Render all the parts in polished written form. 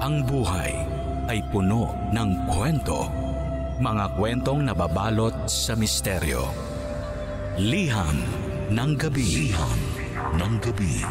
Ang buhay ay puno ng kwento. Mga kwentong nababalot sa misteryo. Liham ng gabi. Liham ng gabi.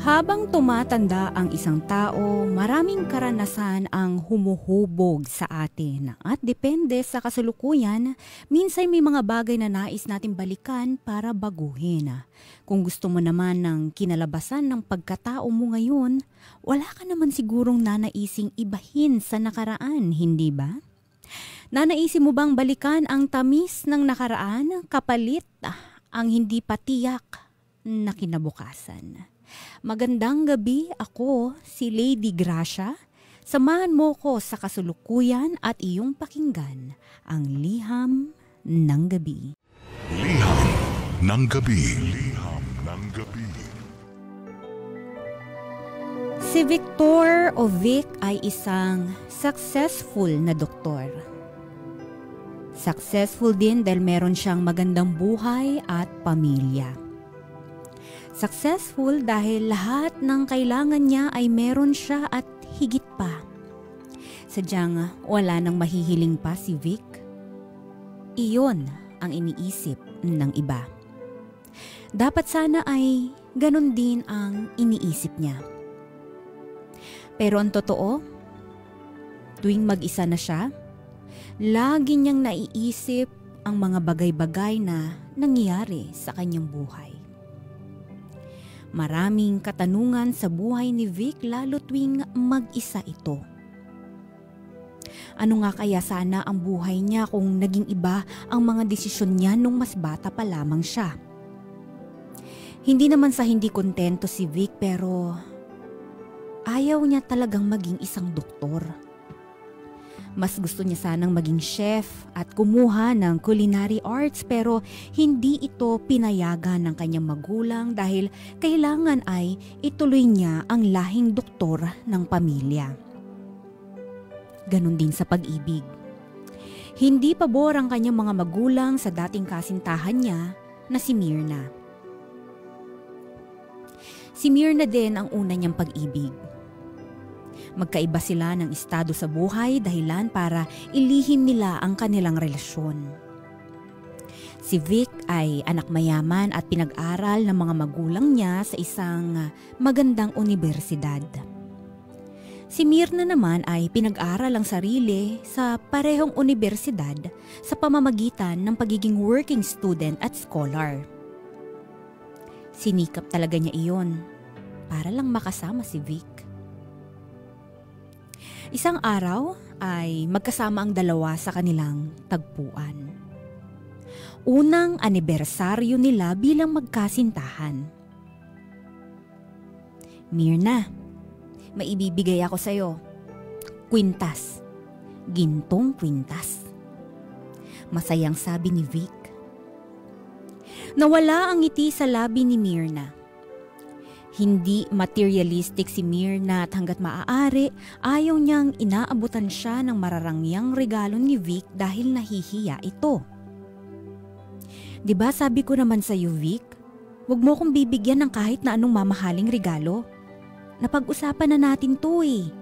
Habang tumatanda ang isang tao, maraming karanasan ang humuhubog sa atin. At depende sa kasalukuyan, minsan may mga bagay na nais natin balikan para baguhin. Kung gusto mo naman ng kinalabasan ng pagkatao mo ngayon, wala ka naman sigurong nanaising ibahin sa nakaraan, hindi ba? Nanaisin mo bang balikan ang tamis ng nakaraan, kapalit ang hindi patiyak na kinabukasan? Magandang gabi, ako si Lady Gracia. Samahan mo ko sa kasulukuyan at iyong pakinggan ang Liham ng Gabi. Liham ng Gabi. Liham ng Gabi. Si Victor o Vic ay isang successful na doktor. Successful din dahil meron siyang magandang buhay at pamilya. Successful dahil lahat ng kailangan niya ay meron siya at higit pa. Sadyang wala nang mahihiling pa si Vic. Iyon ang iniisip ng iba. Dapat sana ay ganun din ang iniisip niya. Pero ang totoo, tuwing mag-isa na siya, lagi niyang naiisip ang mga bagay-bagay na nangyari sa kanyang buhay. Maraming katanungan sa buhay ni Vic lalo tuwing mag-isa ito. Ano nga kaya sana ang buhay niya kung naging iba ang mga desisyon niya nung mas bata pa lamang siya? Hindi naman sa hindi kontento si Vic pero ayaw niya talagang maging isang doktor. Mas gusto niya sanang maging chef at kumuha ng culinary arts pero hindi ito pinayagan ng kanyang magulang dahil kailangan ay ituloy niya ang lahing doktor ng pamilya. Ganon din sa pag-ibig. Hindi pabor ang kanyang mga magulang sa dating kasintahan niya na si Myrna. Si Myrna din ang una niyang pag-ibig. Magkaiba sila ng estado sa buhay dahilan para ilihim nila ang kanilang relasyon. Si Vic ay anak mayaman at pinag-aral ng mga magulang niya sa isang magandang unibersidad. Si Myrna naman ay pinag-aral ang sarili sa parehong unibersidad sa pamamagitan ng pagiging working student at scholar. Sinikap talaga niya iyon para lang makasama si Vic. Isang araw ay magkasama ang dalawa sa kanilang tagpuan. Unang anibersaryo nila bilang magkasintahan. Myrna, may ibibigay ako sa'yo. Kwintas. Gintong kwintas. Masayang sabi ni Vic. Nawala ang ngiti sa labi ni Myrna. Hindi materialistic si Myrna at hanggat maaari, ayaw niyang inaabutan siya ng mararangyang regalo ni Vic dahil nahihiya ito. Diba sabi ko naman sa iyo, Vic, huwag mo kong bibigyan ng kahit na anong mamahaling regalo. Napag-usapan na natin to eh.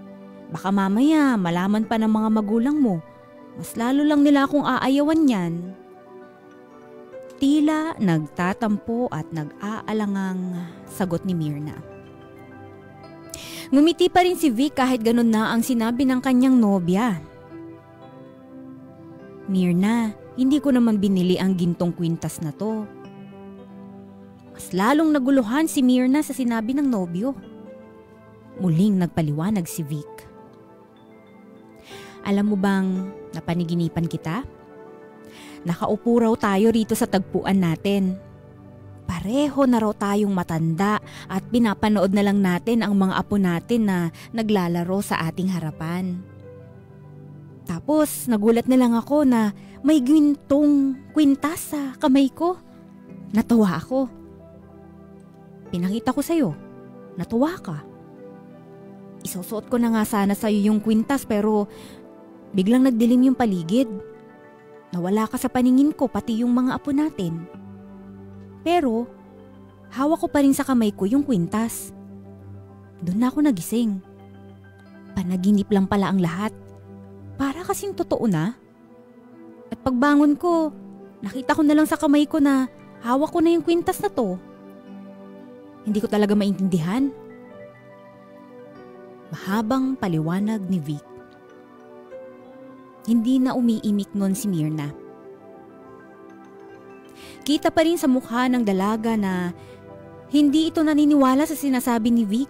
Baka mamaya malaman pa ng mga magulang mo. Mas lalo lang nila akong aayawan yan. Tila nagtatampo at nag-aalangang sagot ni Myrna. Ngumiti pa rin si Vic kahit ganun na ang sinabi ng kanyang nobya. Myrna, hindi ko naman binili ang gintong kwintas na to. Mas lalong naguluhan si Myrna sa sinabi ng nobyo. Muling nagpaliwanag si Vic. Alam mo bang napaniginipan kita? Nakaupo raw tayo rito sa tagpuan natin. Pareho na raw tayong matanda at pinapanood na lang natin ang mga apo natin na naglalaro sa ating harapan. Tapos nagulat na lang ako na may gintong kwintas sa kamay ko. Natawa ako. Pinakita ko sa'yo. Natuwa ka. Isusuot ko na nga sana sa'yo yung kwintas pero biglang nagdilim yung paligid. Nawala ka sa paningin ko pati yung mga apo natin. Pero hawak ko pa rin sa kamay ko yung kwintas. Doon na ako nagising. Panaginip lang pala ang lahat. Para kasing totoo na. At pagbangon ko, nakita ko na lang sa kamay ko na hawak ko na yung kwintas na to. Hindi ko talaga maintindihan. Mahabang paliwanag ni Vic. Hindi na umiimik nun si Myrna. Kita pa rin sa mukha ng dalaga na hindi ito naniniwala sa sinasabi ni Vic.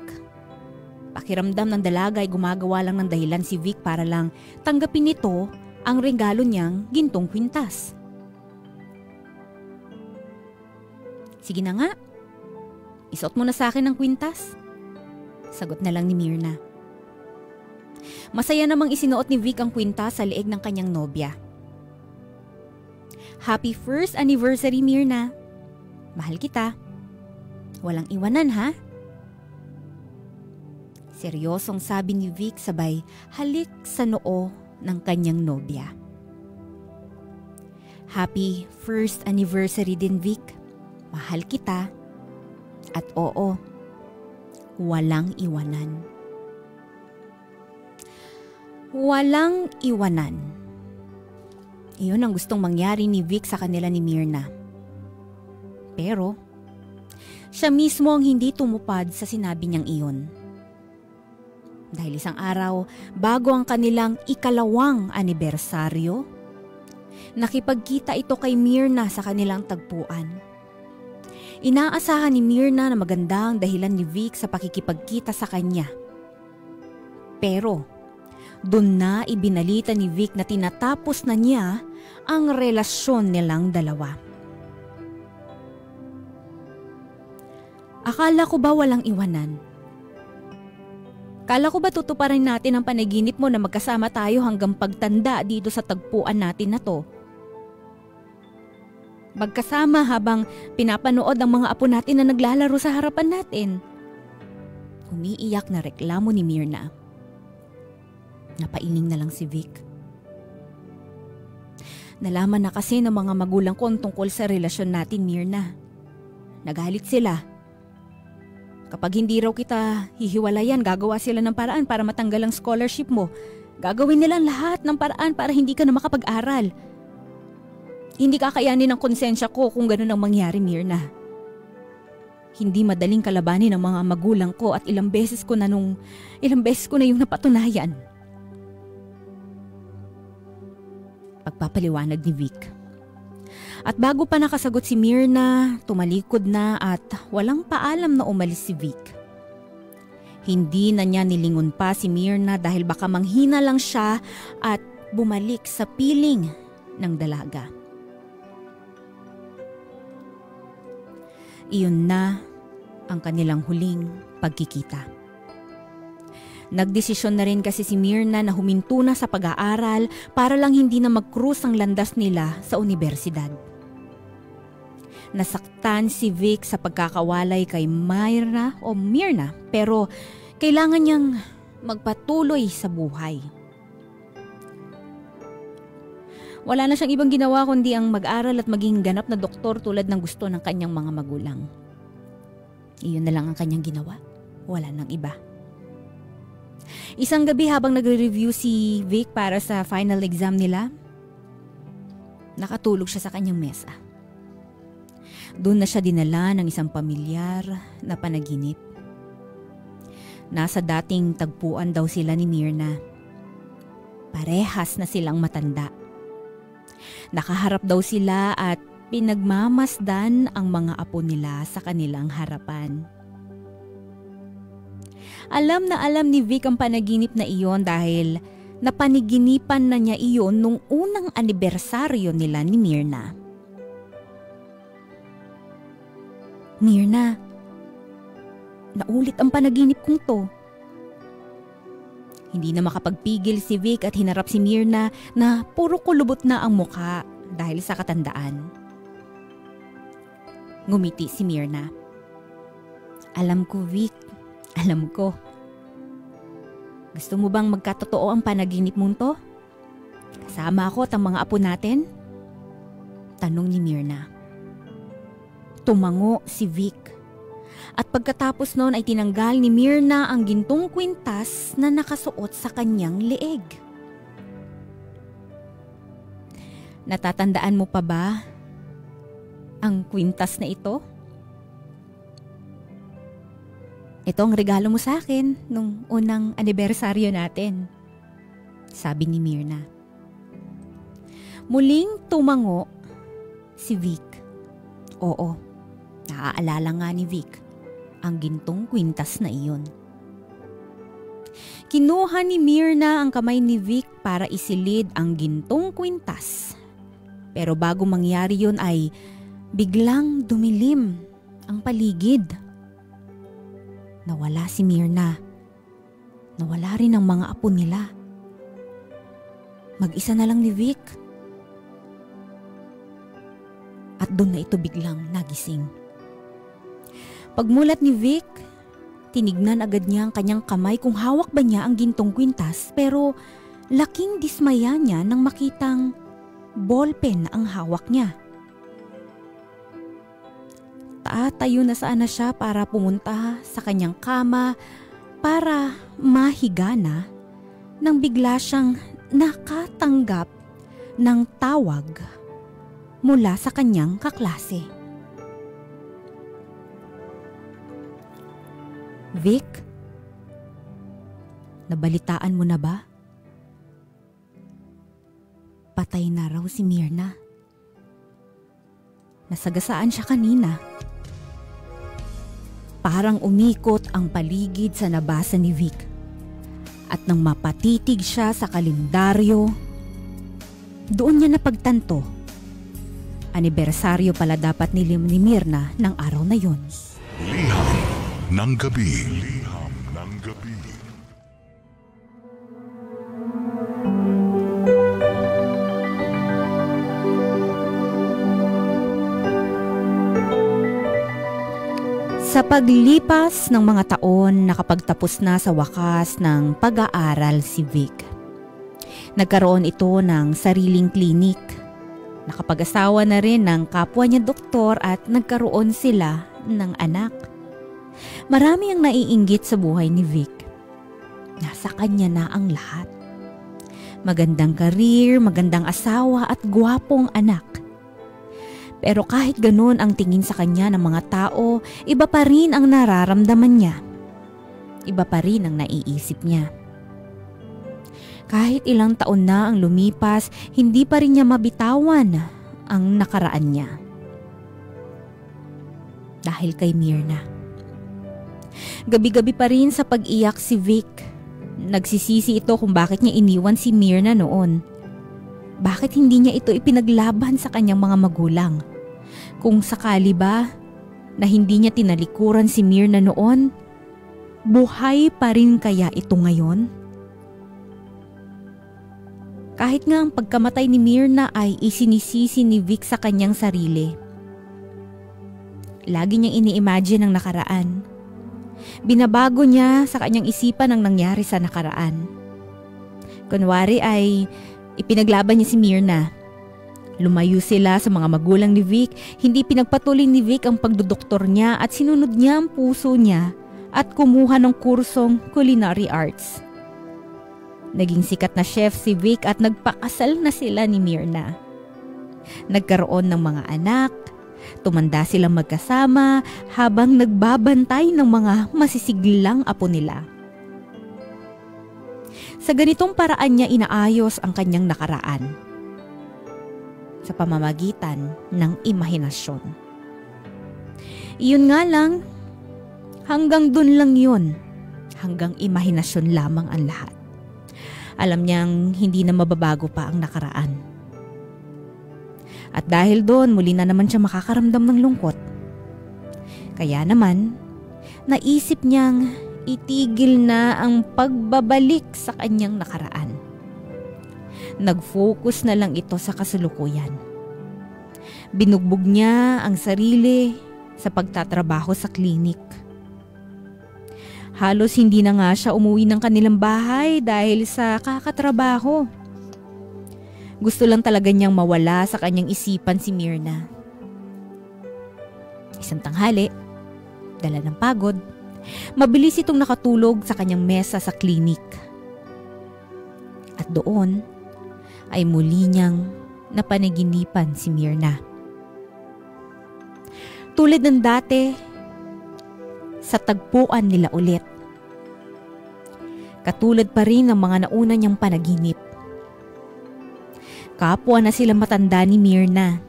Pakiramdam ng dalaga ay gumagawa lang ng dahilan si Vic para lang tanggapin nito ang regalo niyang gintong kwintas. Sige na nga, isuot mo na sa akin ang kwintas. Sagot na lang ni Myrna. Masaya namang isinuot ni Vic ang kwintas sa leeg ng kanyang nobya. Happy first anniversary, Myrna. Mahal kita. Walang iwanan, ha? Seryosong sabi ni Vic sabay halik sa noo ng kanyang nobya. Happy first anniversary din, Vic. Mahal kita. At oo, walang iwanan. Walang iwanan. Iyon ang gustong mangyari ni Vic sa kanila ni Myrna. Pero, siya mismo ang hindi tumupad sa sinabi niyang iyon. Dahil isang araw, bago ang kanilang ikalawang anibersaryo, nakipagkita ito kay Myrna sa kanilang tagpuan. Inaasahan ni Myrna na maganda ang dahilan ni Vic sa pakikipagkita sa kanya. Pero, doon na ibinalita ni Vic na tinatapos na niya ang relasyon nilang dalawa. Akala ko ba walang iwanan? Kala ko ba tutuparin natin ang panaginip mo na magkasama tayo hanggang pagtanda dito sa tagpuan natin na to? Magkasama habang pinapanood ang mga apo natin na naglalaro sa harapan natin. Umiiyak na reklamo ni Myrna. Napailing na lang si Vic. Nalaman na kasi ng mga magulang ko tungkol sa relasyon natin, Myrna. Nagalit sila. Kapag hindi raw kita hihiwalayan, gagawa sila ng paraan para matanggal ang scholarship mo. Gagawin nila lahat ng paraan para hindi ka na makapag-aral. Hindi kakayanin ng konsensya ko kung ganun ang mangyari, Myrna. Hindi madaling kalabanin ng mga magulang ko at ilang beses ko na yung napatunayan. Pagpapaliwanag ni Vic. At bago pa nakasagot si Myrna, tumalikod na at walang paalam na umalis si Vic. Hindi na niya nilingon pa si Myrna dahil baka manghina lang siya at bumalik sa piling ng dalaga. Iyon na ang kanilang huling pagkikita. Nagdesisyon na rin kasi si Myrna na huminto na sa pag-aaral para lang hindi na mag-cruise ang landas nila sa universidad. Nasaktan si Vic sa pagkakawalay kay Myrna pero kailangan niyang magpatuloy sa buhay. Wala na siyang ibang ginawa kundi ang mag-aral at maging ganap na doktor tulad ng gusto ng kanyang mga magulang. Iyon na lang ang kanyang ginawa. Wala nang iba. Isang gabi habang nagre-review si Vic para sa final exam nila, nakatulog siya sa kanyang mesa. Doon na siya dinala ng isang pamilyar na panaginip. Nasa dating tagpuan daw sila ni Myrna. Parehas na silang matanda. Nakaharap daw sila at pinagmamasdan ang mga apo nila sa kanilang harapan. Alam na alam ni Vic ang panaginip na iyon dahil napaniginipan na niya iyon nung unang anibersaryo nila ni Myrna. Myrna, naulit ang panaginip kong to. Hindi na makapagpigil si Vic at hinarap si Myrna na puro kulubot na ang mukha dahil sa katandaan. Ngumiti si Myrna. Alam ko, Vic. Alam ko. Gusto mo bang magkatotoo ang panaginip mong to? Kasama ako at ang mga apo natin? Tanong ni Myrna. Tumango si Vic At pagkatapos noon ay tinanggal ni Myrna ang gintong kwintas na nakasuot sa kanyang leeg. Natatandaan mo pa ba ang kwintas na ito? Ito ang regalo mo sa akin nung unang anibersaryo natin, sabi ni Myrna. Muling tumango si Vic. Oo, naaalala nga ni Vic ang gintong kwintas na iyon. Kinuha ni Myrna ang kamay ni Vic para isilid ang gintong kwintas. Pero bago mangyari yun ay biglang dumilim ang paligid. Nawala si Myrna. Nawala rin ang mga apo nila. Mag-isa na lang ni Vic. At doon na ito biglang nagising. Pagmulat ni Vic, tinignan agad niya ang kanyang kamay kung hawak ba niya ang gintong kwintas, pero laking dismaya niya nang makitang ballpen ang hawak niya. Tayo na sana siya para pumunta sa kanyang kama para mahiga na nang bigla siyang nakatanggap ng tawag mula sa kanyang kaklase. Vic, nabalitaan mo na ba? Patay na raw si Myrna. Nasagasaan siya kanina. Parang umikot ang paligid sa nabasa ni Vic. At nang mapatitig siya sa kalendaryo, doon niya napagtanto. Anibersaryo pala dapat ni Myrna ng araw na yon. Liham ng gabi. Liham ng gabi. Sa paglipas ng mga taon, nakapagtapos na sa wakas ng pag-aaral si Vic. Nagkaroon ito ng sariling klinik. Nakapag-asawa na rin ng kapwa niya doktor at nagkaroon sila ng anak. Marami ang naiinggit sa buhay ni Vic. Nasa kanya na ang lahat. Magandang karir, magandang asawa at gwapong anak. Pero kahit ganun ang tingin sa kanya ng mga tao, iba pa rin ang nararamdaman niya. Iba pa rin ang naiisip niya. Kahit ilang taon na ang lumipas, hindi pa rin niya mabitawan ang nakaraan niya. Dahil kay Myrna. Gabi-gabi pa rin sa pag-iyak si Vic. Nagsisisi ito kung bakit niya iniwan si Myrna noon. Bakit hindi niya ito ipinaglaban sa kanyang mga magulang? Kung sakali ba na hindi niya tinalikuran si Myrna noon, buhay pa rin kaya ito ngayon? Kahit nga ang pagkamatay ni Myrna ay isinisisi ni Vic sa kanyang sarili. Lagi niyang ini-imagine ang nakaraan. Binabago niya sa kanyang isipan ang nangyari sa nakaraan. Kunwari ay ipinaglaban niya si Myrna. Lumayo sila sa mga magulang ni Vic, hindi pinagpatuloy ni Vic ang pagdodoktor niya at sinunod niya ang puso niya at kumuha ng kursong culinary arts. Naging sikat na chef si Vic at nagpakasal na sila ni Myrna. Nagkaroon ng mga anak, tumanda silang magkasama habang nagbabantay ng mga masisiglang apo nila. Sa ganitong paraan niya inaayos ang kanyang nakaraan. Sa pamamagitan ng imahinasyon. Iyon nga lang, hanggang dun lang yun. Hanggang imahinasyon lamang ang lahat. Alam niyang hindi na mababago pa ang nakaraan. At dahil doon, muli na naman siya makakaramdam ng lungkot. Kaya naman, naisip niyang itigil na ang pagbabalik sa kanyang nakaraan. Nag-focus na lang ito sa kasalukuyan. Binugbog niya ang sarili sa pagtatrabaho sa klinik. Halos hindi na nga siya umuwi ng kanilang bahay dahil sa kakatrabaho. Gusto lang talaga niyang mawala sa kanyang isipan si Myrna. Isang tanghali, dala ng pagod, mabilis itong nakatulog sa kanyang mesa sa klinik. At doon ay muli niyang napanaginipan si Myrna. Tulad ng dati, sa tagpuan nila ulit. Katulad pa rin ng mga nauna niyang panaginip. Kapwa na sila matanda ni Myrna.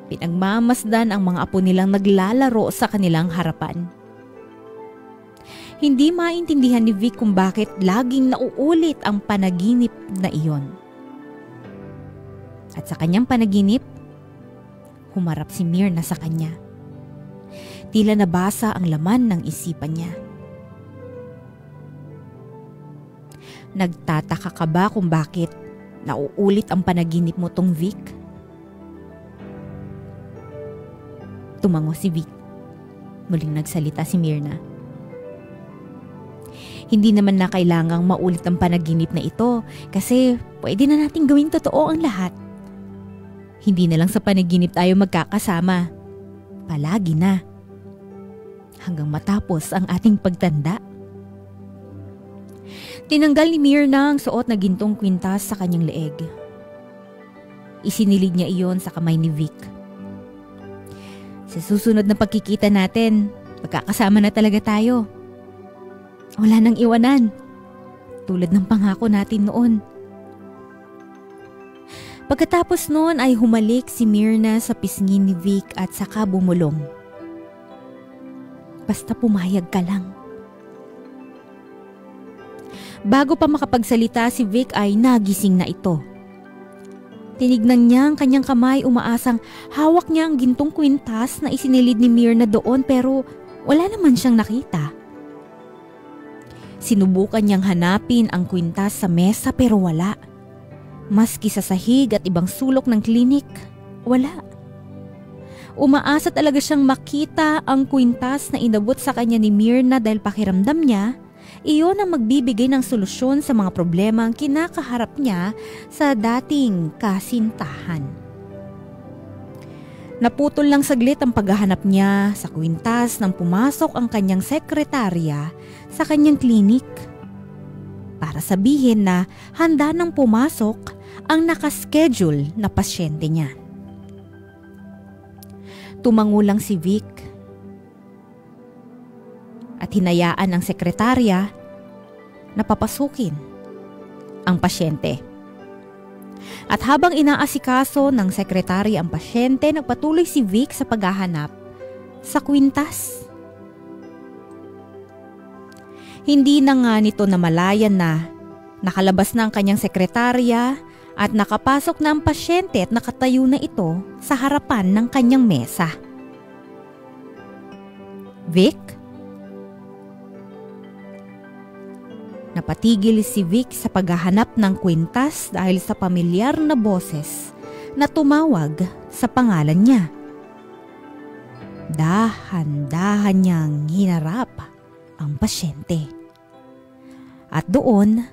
Pinagmamasdan ang mga apo nilang naglalaro sa kanilang harapan. Hindi maintindihan ni Vic kung bakit laging nauulit ang panaginip na iyon. At sa kanyang panaginip, humarap si Myrna sa kanya. Tila nabasa ang laman ng isipan niya. Nagtataka ka ba kung bakit nauulit ang panaginip mo tong Vic? Tumango si Vic. Muling nagsalita si Myrna. Hindi naman na kailangang maulit ang panaginip na ito kasi pwede na nating gawing totoo ang lahat. Hindi na lang sa panaginip tayo magkakasama. Palagi na. Hanggang matapos ang ating pagtanda. Tinanggal ni Myrna ang suot na gintong kwintas sa kanyang leeg. Isinilid niya iyon sa kamay ni Vic. Sa susunod na pagkikita natin, magkakasama na talaga tayo. Wala nang iwanan. Tulad ng pangako natin noon. Pagkatapos noon ay humalik si Myrna sa pisngi ni Vic at saka bumulong. Basta pumayag ka lang. Bago pa makapagsalita si Vic ay nagising na ito. Tinignan niya ang kanyang kamay, umaasang hawak niya ang gintong kwintas na isinilid ni Myrna doon pero wala naman siyang nakita. Sinubukan niyang hanapin ang kwintas sa mesa pero wala. Maski sa sahig at ibang sulok ng klinik, wala. Umaasa talaga siyang makita ang kwintas na inabot sa kanya ni Myrna dahil pakiramdam niya, iyon ang magbibigay ng solusyon sa mga problema ang kinakaharap niya sa dating kasintahan. Naputol lang saglit ang paghahanap niya sa kwintas nang pumasok ang kanyang sekretarya sa kanyang klinik. Para sabihin na handa nang pumasok ang nakaschedule na pasyente niya. Tumango lang si Vic at hinayaan ang sekretarya na papasukin ang pasyente. At habang inaasikaso ng sekretarya ang pasyente, nagpatuloy si Vic sa paghahanap sa kwintas. Hindi na nga nito namalayan na nakalabas na ang kanyang sekretarya at nakapasok na ang pasyente at nakatayo na ito sa harapan ng kanyang mesa. Vic? Napatigil si Vic sa paghahanap ng kwintas dahil sa pamilyar na boses na tumawag sa pangalan niya. Dahan-dahan niyang hinarap ang pasyente. At doon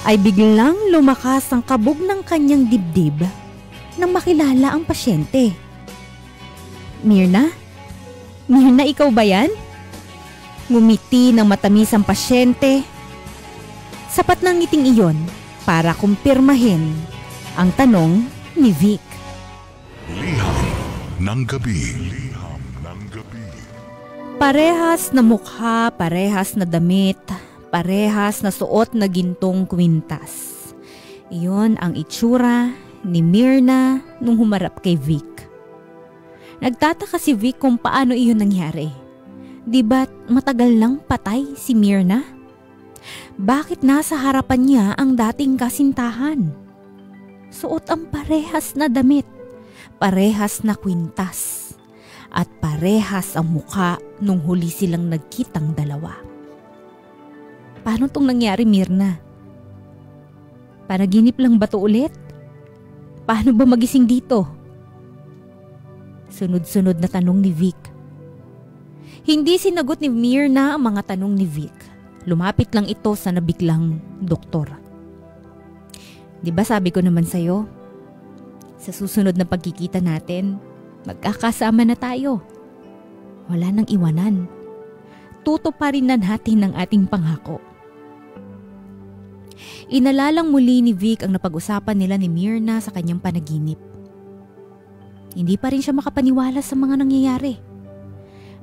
ay biglang lumakas ang kabog ng kanyang dibdib nang makilala ang pasyente. Myrna? Myrna, ikaw ba yan? Ngumiti ng matamis ang pasyente. Sapat ng ngiting iyon para kumpirmahin ang tanong ni Vic. Liham ng gabi. Liham ng gabi. Parehas na mukha, parehas na damit, parehas na suot na gintong kwintas. Iyon ang itsura ni Myrna nung humarap kay Vic. Nagtataka si Vic kung paano iyon nangyari. Di ba't matagal nang patay si Myrna? Bakit nasa harapan niya ang dating kasintahan? Suot ang parehas na damit, parehas na kwintas, at parehas ang mukha nung huli silang nagkitang dalawa. Paano tong nangyari, Myrna? Panaginip lang ba to ulit? Paano ba magising dito? Sunod-sunod na tanong ni Vic. Hindi sinagot ni Myrna ang mga tanong ni Vic. Lumapit lang ito sa nabiglang doktor. Di ba sabi ko naman sa'yo, sa susunod na pagkikita natin, magkakasama na tayo. Wala nang iwanan. Tutuparin na natin ang ating pangako. Inalalang muli ni Vic ang napag-usapan nila ni Myrna sa kanyang panaginip. Hindi pa rin siya makapaniwala sa mga nangyayari.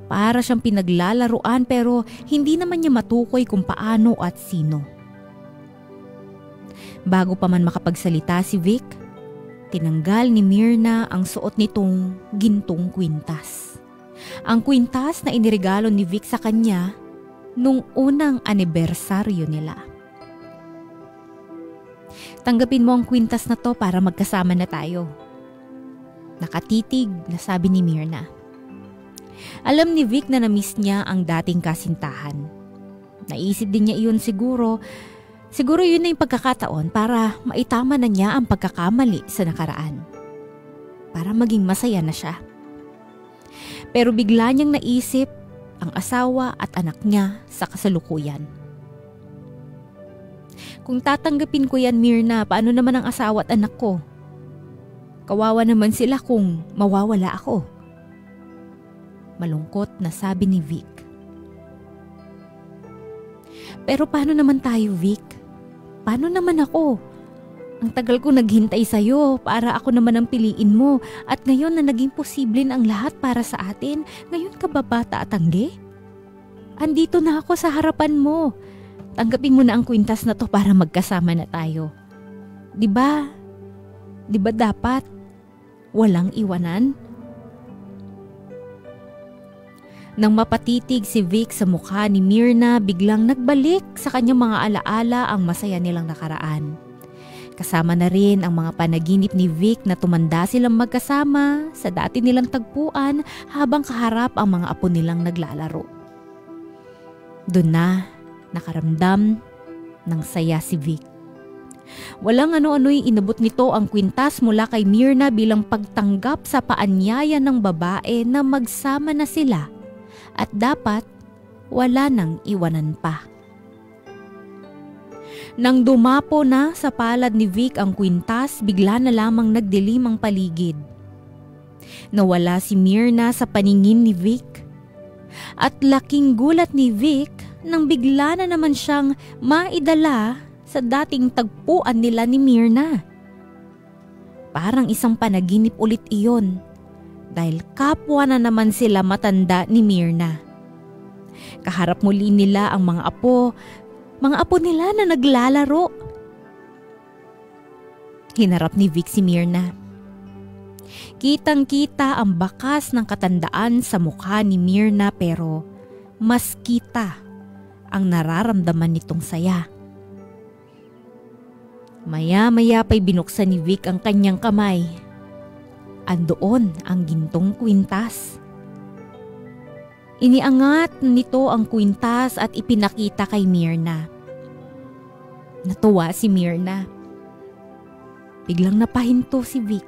Para siyang pinaglalaruan pero hindi naman niya matukoy kung paano at sino. Bago pa man makapagsalita si Vic, tinanggal ni Myrna ang suot nitong gintong kwintas. Ang kwintas na iniregalo ni Vic sa kanya nung unang anibersaryo nila. Tanggapin mo ang kwintas na to para magkasama na tayo. Nakatitig na sabi ni Myrna. Alam ni Vic na na-miss niya ang dating kasintahan. Naisip din niya iyon siguro yun na yung pagkakataon para maitama na niya ang pagkakamali sa nakaraan. Para maging masaya na siya. Pero bigla niyang naisip ang asawa at anak niya sa kasalukuyan. Kung tatanggapin ko yan, Myrna, paano naman ang asawa at anak ko? Kawawa naman sila kung mawawala ako. Malungkot na sabi ni Vic. Pero paano naman tayo, Vic? Paano naman ako? Ang tagal ko naghintay sa'yo para ako naman ang piliin mo at ngayon na naging posible na ang lahat para sa atin, ngayon ka ba bata at tanggi? Andito na ako sa harapan mo. Tanggapin mo na ang kwintas na to para magkasama na tayo. Diba? Diba dapat walang iwanan? Nang mapatitig si Vic sa mukha ni Myrna, biglang nagbalik sa kanyang mga alaala ang masaya nilang nakaraan. Kasama na rin ang mga panaginip ni Vic na tumanda silang magkasama sa dati nilang tagpuan habang kaharap ang mga apo nilang naglalaro. Doon na nakaramdam ng saya si Vic. Walang ano-ano'y inabot nito ang kwintas mula kay Myrna bilang pagtanggap sa paanyaya ng babae na magsama na sila at dapat wala nang iwanan pa. Nang dumapo na sa palad ni Vic ang kwintas, bigla na lamang nagdilim ang paligid. Nawala si Myrna sa paningin ni Vic at laking gulat ni Vic nang bigla na naman siyang maidala sa dating tagpuan nila ni Myrna. Parang isang panaginip ulit iyon dahil kapwa na naman sila matanda ni Myrna. Kaharap muli nila ang mga apo nila na naglalaro. Hinarap ni Vic si Myrna. Kitang-kita ang bakas ng katandaan sa mukha ni Myrna pero mas kita ang nararamdaman nitong saya. Maya-maya pa'y binuksan ni Vic ang kanyang kamay. Andoon ang gintong kwintas. Iniangat nito ang kwintas at ipinakita kay Myrna. Natuwa si Myrna. Biglang napahinto si Vic.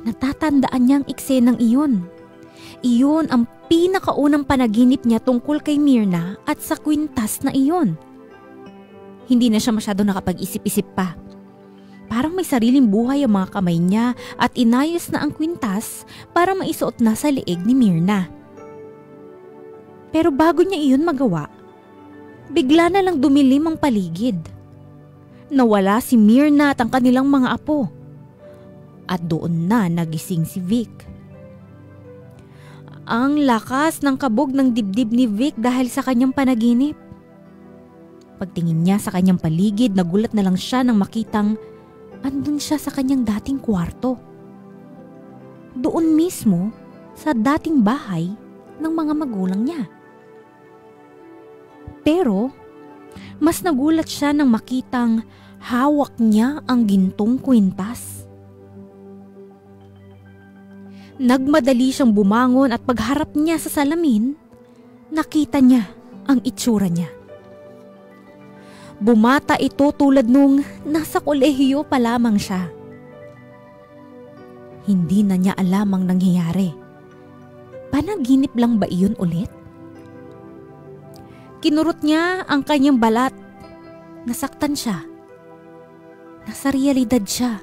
Natatandaan niya ang eksenang iyon. Iyon ang pinakaunang panaginip niya tungkol kay Myrna at sa kwintas na iyon. Hindi na siya masyado nakapag-isip-isip pa. Parang may sariling buhay ang mga kamay niya at inayos na ang kwintas para maisuot na sa leeg ni Myrna. Pero bago niya iyon magawa, bigla na lang dumilim ang paligid. Nawala si Myrna at ang kanilang mga apo. At doon na nagising si Vic. Ang lakas ng kabog ng dibdib ni Vic dahil sa kanyang panaginip. Pagtingin niya sa kanyang paligid, nagulat na lang siya nang makitang andun siya sa kanyang dating kwarto. Doon mismo sa dating bahay ng mga magulang niya. Pero mas nagulat siya nang makitang hawak niya ang gintong kwintas. Nagmadali siyang bumangon at pagharap niya sa salamin, nakita niya ang itsura niya. Bumata ito tulad nung nasa kolehiyo pa lamang siya. Hindi na niya alam ang nangyayari. Panaginip lang ba iyon ulit? Kinurot niya ang kanyang balat. Nasaktan siya. Nasa realidad siya.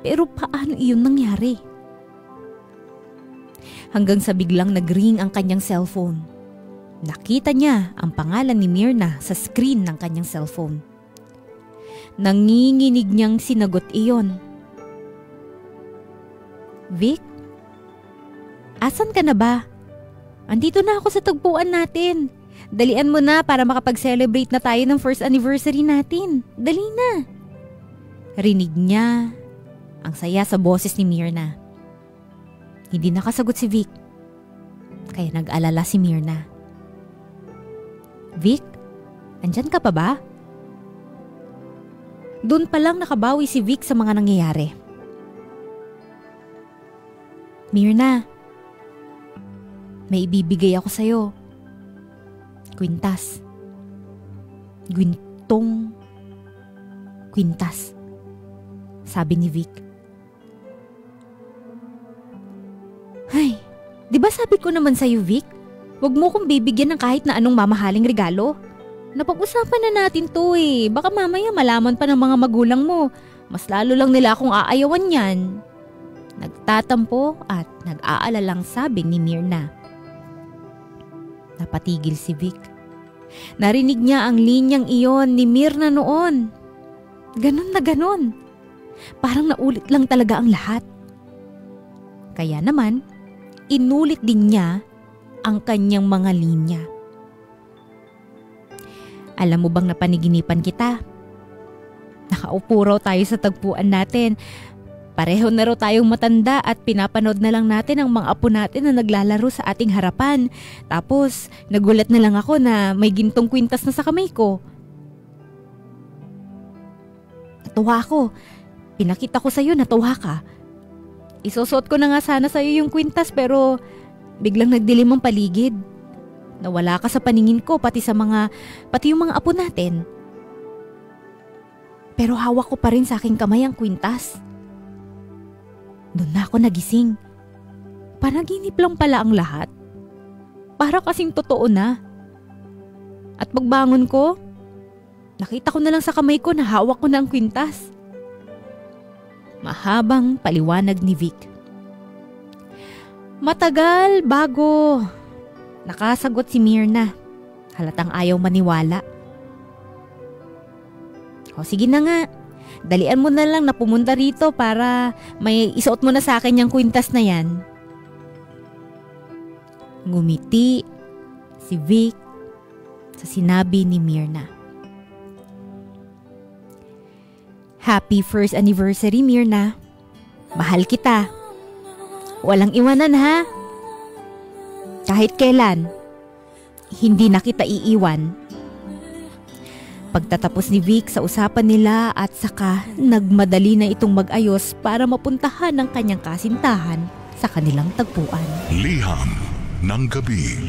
Pero paano iyon nangyari? Hanggang sa biglang nag-ring ang kanyang cellphone. Nakita niya ang pangalan ni Myrna sa screen ng kanyang cellphone. Nanginginig niyang sinagot iyon. Vic? Asan ka na ba? Andito na ako sa tagpuan natin. Dalian mo na para makapag-celebrate na tayo ng first anniversary natin. Dali na. Rinig niya ang saya sa boses ni Myrna. Hindi nakasagot si Vic. Kaya nag-alala si Myrna. Vic, andyan ka pa ba? Doon pa lang nakabawi si Vic sa mga nangyayari. Myrna, may ibibigay ako sa'yo. Kwintas. Gwintong kwintas. Sabi ni Vic. Ay, di ba sabi ko naman sa'yo, Vic? Huwag mo kong bibigyan ng kahit na anong mamahaling regalo. Napag-usapan na natin to eh. Baka mamaya malaman pa ng mga magulang mo. Mas lalo lang nila akong aayawan yan. Nagtatampo at nag-aalalang sabi ni Myrna. Napatigil si Vic. Narinig niya ang linyang iyon ni Myrna noon. Ganon na ganon. Parang naulit lang talaga ang lahat. Kaya naman, inulit din niya ang kanyang mga linya. Alam mo bang napaniginipan kita? Nakaupo raw tayo sa tagpuan natin. Pareho na raw tayong matanda at pinapanood na lang natin ang mga apo natin na naglalaro sa ating harapan. Tapos nagulat na lang ako na may gintong kwintas na sa kamay ko. Natuwa ako. Pinakita ko sa'yo, natuwa ka. Isusuot ko na nga sana sa'yo yung kwintas pero biglang nagdilim ang paligid. Nawala ka sa paningin ko pati yung mga apo natin. Pero hawak ko pa rin sa aking kamay ang kwintas. Doon na ako nagising. Panaginip lang pala ang lahat. Para kasing totoo na. At pagbangon ko, nakita ko na lang sa kamay ko na hawak ko na ang kwintas. Mahabang paliwanag ni Vic. Matagal bago nakasagot si Myrna. Halatang ayaw maniwala. O sige na nga, dalian mo na lang na pumunta rito para may isuot mo na sa akin yung kwintas na yan. Ngumiti si Vic sa sinabi ni Myrna. Happy first anniversary, Myrna. Mahal kita. Walang iwanan ha. Kahit kailan, hindi na kita iiwan. Pagtatapos ni Vic sa usapan nila at saka nagmadali na itong mag-ayos para mapuntahan ang kanyang kasintahan sa kanilang tagpuan. Liham ng gabi.